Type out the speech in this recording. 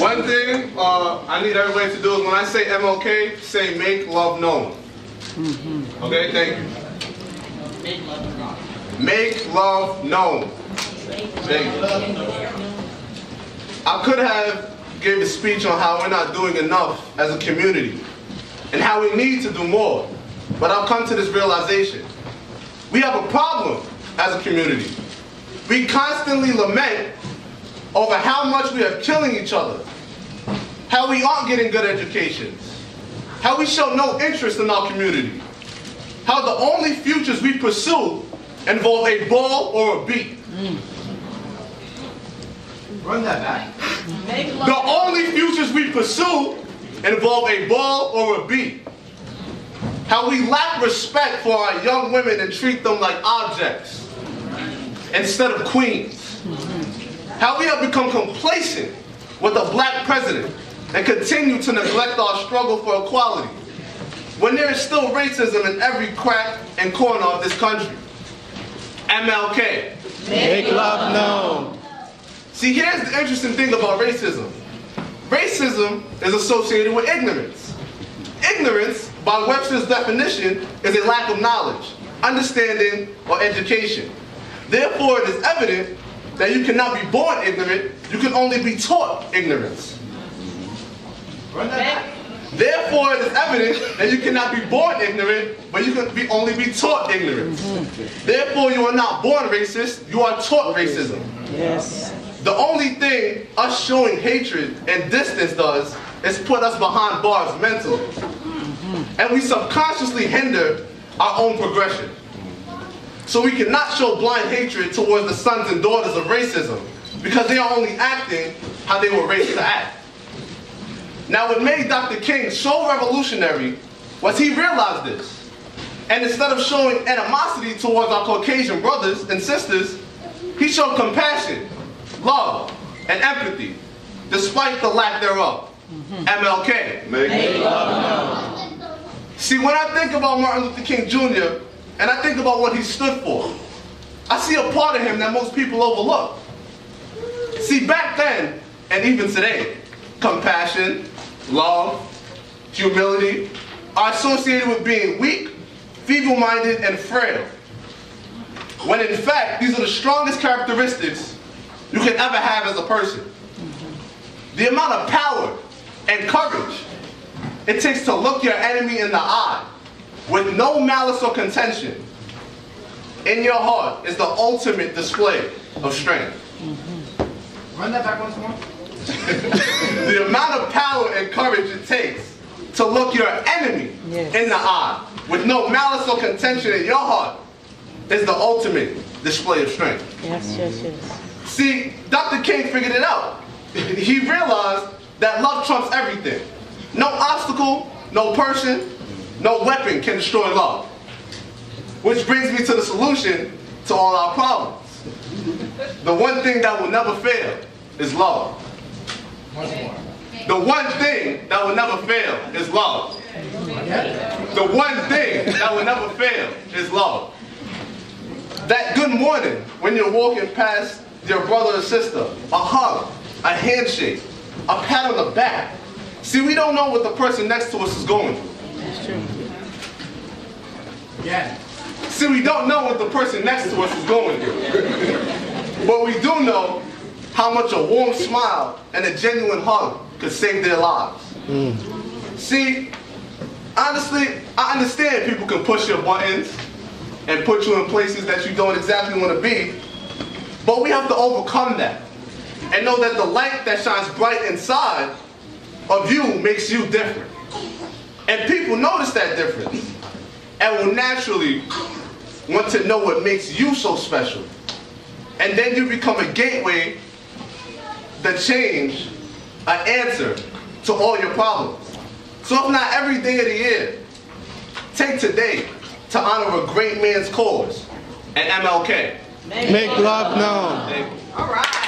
One thing I need everybody to do is when I say MLK, say make love known. Okay, thank you. Make love known. Make love known. Thank you. I could have given a speech on how we're not doing enough as a community and how we need to do more, but I've come to this realization. We have a problem as a community. We constantly lament over how much we are killing each other, how we aren't getting good educations, how we show no interest in our community, how the only futures we pursue involve a ball or a beat. Run that back. The only futures we pursue involve a ball or a beat. How we lack respect for our young women and treat them like objects instead of queens. How we have become complacent with a black president and continue to neglect our struggle for equality when there is still racism in every crack and corner of this country. MLK. Make love known. See, here's the interesting thing about racism. Racism is associated with ignorance. Ignorance, by Webster's definition, is a lack of knowledge, understanding, or education. Therefore, it is evident that you cannot be born ignorant, you can only be taught ignorance. Therefore, it is evident that you cannot be born ignorant, but you can only be taught ignorance. Therefore, you are not born racist, you are taught racism. Yes. The only thing us showing hatred and distance does is put us behind bars mentally. And we subconsciously hinder our own progression. So we cannot show blind hatred towards the sons and daughters of racism because they are only acting how they were raised to act. Now what made Dr. King so revolutionary was he realized this. And instead of showing animosity towards our Caucasian brothers and sisters, he showed compassion, love, and empathy, despite the lack thereof. MLK. Make love known. See, when I think about Martin Luther King Jr., and I think about what he stood for, I see a part of him that most people overlook. See, back then, and even today, compassion, love, humility are associated with being weak, feeble-minded, and frail. When in fact, these are the strongest characteristics you can ever have as a person. The amount of power and courage it takes to look your enemy in the eye with no malice or contention in your heart is the ultimate display of strength. Run that back once more. The amount of power and courage it takes to look your enemy in the eye with no malice or contention in your heart is the ultimate display of strength. Yes, yes, yes. See, Dr. King figured it out. He realized that love trumps everything. No obstacle, no person, no weapon can destroy love. Which brings me to the solution to all our problems. The one thing that will never fail is love. The one thing that will never fail is love. The one thing that will never fail is love. That good morning when you're walking past your brother or sister, a hug, a handshake, a pat on the back. See, we don't know what the person next to us is going through. That's true. Yeah. See, we don't know what the person next to us is going through. But we do know how much a warm smile and a genuine hug could save their lives. See, honestly, I understand people can push your buttons and put you in places that you don't exactly want to be, but we have to overcome that and know that the light that shines bright inside of you makes you different. And people notice that difference and will naturally want to know what makes you so special. And then you become a gateway, the change, an answer to all your problems. So if not every day of the year, take today to honor a great man's cause, and MLK. Make love known. Thank you. All right.